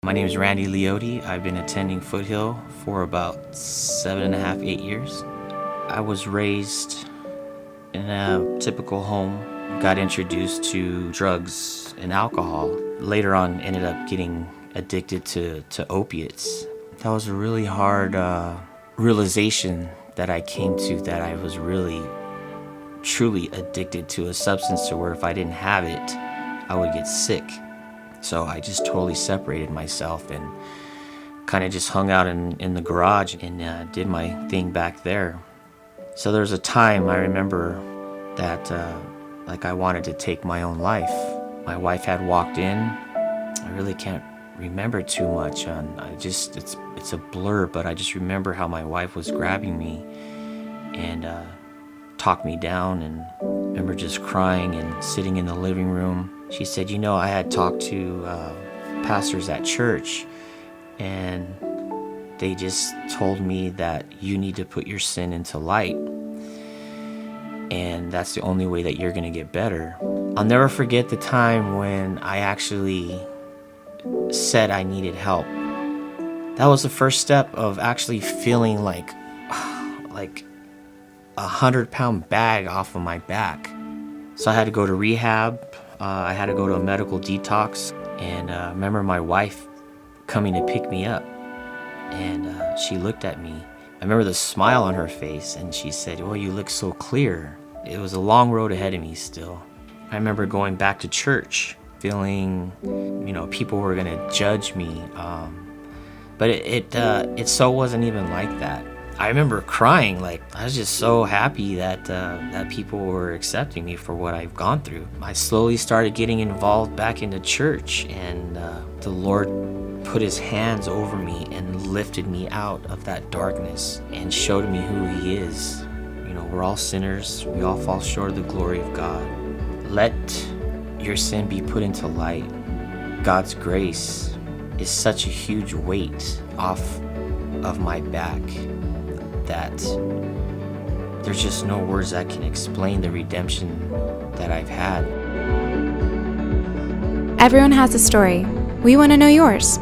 My name is Randy Leotti. I've been attending Foothill for about 7.5, 8 years. I was raised in a typical home, got introduced to drugs and alcohol. Later on, ended up getting addicted to opiates. That was a really hard realization that I came to, that I was really, truly addicted to a substance to where if I didn't have it, I would get sick. So I just totally separated myself and kind of just hung out in the garage and did my thing back there. So there was a time I remember that I wanted to take my own life. My wife had walked in. I really can't remember too much. It's a blur, but I just remember how my wife was grabbing me and talked me down, and remember just crying and sitting in the living room. She said, I had talked to pastors at church, and they just told me that you need to put your sin into light, and that's the only way that you're going to get better. I'll never forget the time when I actually said I needed help. That was the first step of actually feeling like 100-pound bag off of my back. So I had to go to rehab. I had to go to a medical detox, and I remember my wife coming to pick me up, and she looked at me. I remember the smile on her face, and she said, "Oh, you look so clear." It was a long road ahead of me still. I remember going back to church, feeling, people were gonna judge me, but it so wasn't even like that. I remember crying, I was just so happy that people were accepting me for what I've gone through. I slowly started getting involved back into church, and the Lord put his hands over me and lifted me out of that darkness and showed me who he is. We're all sinners. We all fall short of the glory of God. Let your sin be put into light. God's grace is such a huge weight off of my back that there's just no words that can explain the redemption that I've had. Everyone has a story. We want to know yours.